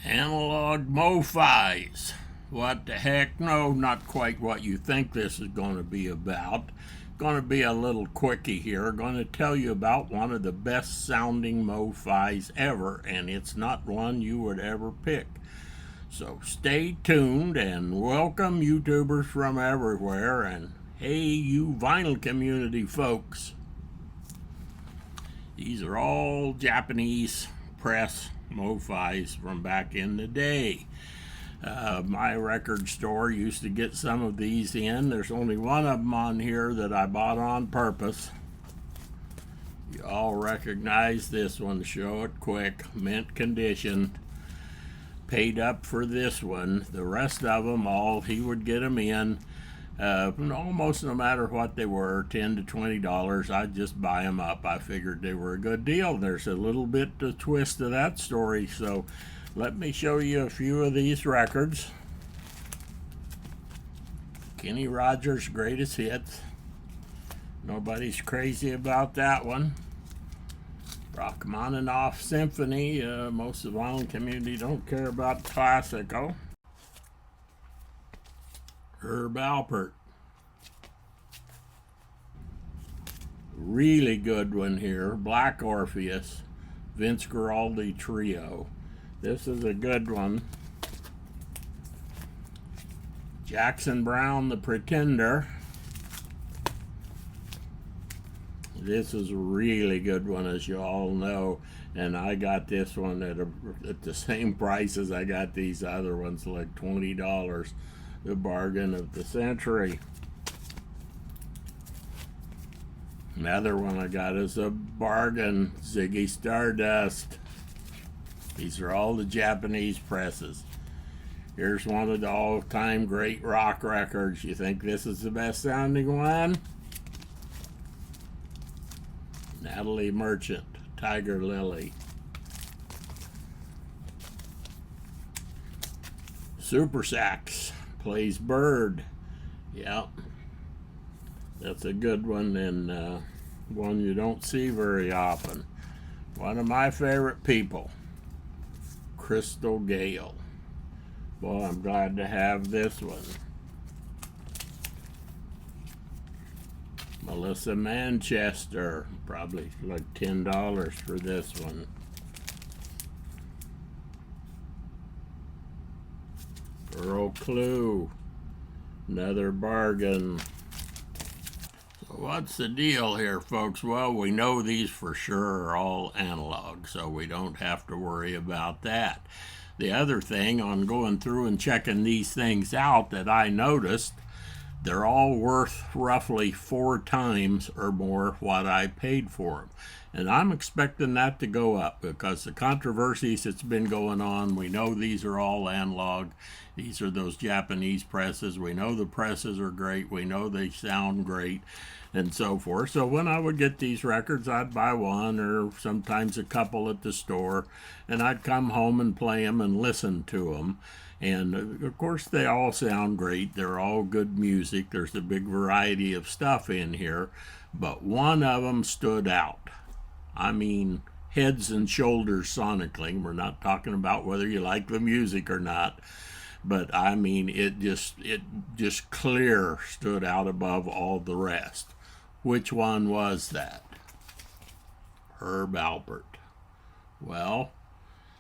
Analogue MOFI'S. What the heck? No, not quite what you think this is going to be about. Going to be a little quickie here. Going to tell you about one of the best sounding MOFI'S ever, and it's not one you would ever pick. So stay tuned and welcome YouTubers from everywhere, and hey, you vinyl community folks. These are all Japanese press MOFI'S from back in the day. My record store used to get some of these in. There's only one of them on here that I bought on purpose. You all recognize this one. Show it quick. Mint condition. Paid up for this one. The rest of them, all he would get them in. Almost no matter what they were, $10 to $20, I'd just buy them up. I figured they were a good deal. There's a little bit of twist to that story, so let me show you a few of these records. Kenny Rogers' greatest hits. Nobody's crazy about that one. Rachmaninoff Symphony. Most of the violin community don't care about classical. Herb Alpert. Really good one here. Black Orpheus. Vince Guaraldi Trio. This is a good one. Jackson Browne, The Pretender. This is a really good one, as you all know, and I got this one at the same price as I got these other ones, like $20. The bargain of the century. Another one I got is a bargain, Ziggy Stardust. These are all the Japanese presses. Here's one of the all-time great rock records. You think this is the best sounding one? Natalie Merchant, Tiger Lily. Super Sax plays Bird. Yep. That's a good one, and one you don't see very often. One of my favorite people, Crystal Gale. Boy, I'm glad to have this one. Melissa Manchester, probably like $10 for this one. Earl Clue, another bargain. So what's the deal here, folks? Well, we know these for sure are all analog, so we don't have to worry about that. The other thing on going through and checking these things out that I noticed, they're all worth roughly 4 times or more what I paid for them. And I'm expecting that to go up because the controversies that's been going on, we know these are all analog. These are those Japanese presses. We know the presses are great. We know they sound great and so forth. So when I would get these records, I'd buy one or sometimes a couple at the store, and I'd come home and play them and listen to them. And of course, they all sound great. They're all good music. There's a big variety of stuff in here, but one of them stood out. I mean, heads and shoulders sonically. We're not talking about whether you like the music or not, but I mean, it just clear stood out above all the rest. Which one was that? Herb Alpert. Well,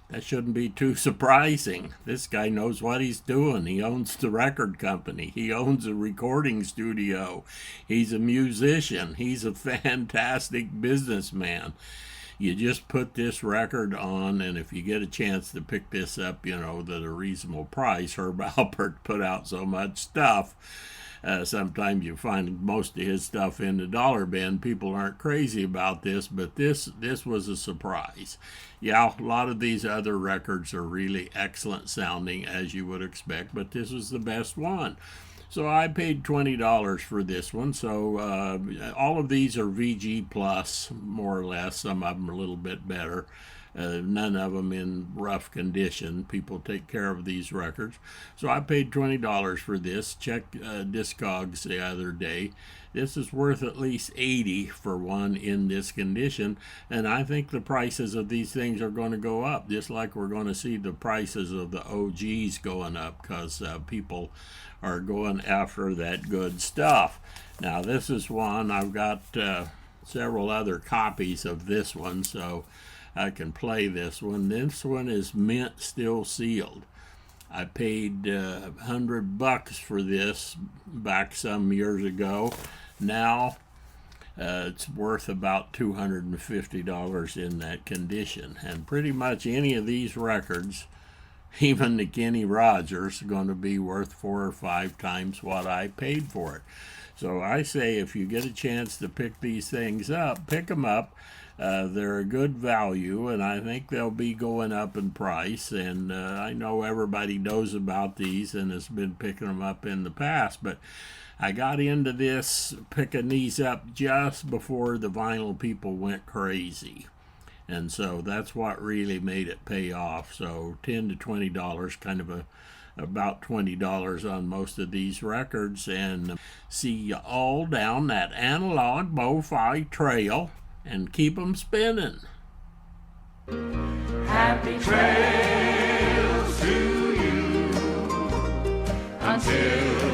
that shouldn't be too surprising. This guy knows what he's doing. He owns the record company. He owns a recording studio. He's a musician. He's a fantastic businessman. You just put this record on, and if you get a chance to pick this up, you know, at a reasonable price. Herb Alpert put out so much stuff. Sometimes you find most of his stuff in the dollar bin. People aren't crazy about this, but this was a surprise. Yeah, a lot of these other records are really excellent sounding, as you would expect, but this was the best one. So I paid $20 for this one. So all of these are VG plus, more or less. Some of them are a little bit better. none of them in rough condition. People take care of these records. So I paid $20 for this. Checked Discogs the other day. This is worth at least $80 for one in this condition, and I think the prices of these things are going to go up, just like we're going to see the prices of the OGs going up, because people are going after that good stuff. Now this is one, I've got several other copies of this one, so I can play this one. This one is mint still sealed. I paid $100 for this back some years ago. Now it's worth about $250 in that condition. And pretty much any of these records, even the Kenny Rogers, are going to be worth 4 or 5 times what I paid for it. So I say if you get a chance to pick these things up, pick them up. They're a good value, and I think they'll be going up in price. And I know everybody knows about these and has been picking them up in the past, but I got into this picking these up just before the vinyl people went crazy. And so that's what really made it pay off. So $10 to $20, kind of about $20 on most of these records. And see you all down that Analogue MOFI trail, and keep 'em spinning. Happy trails to you until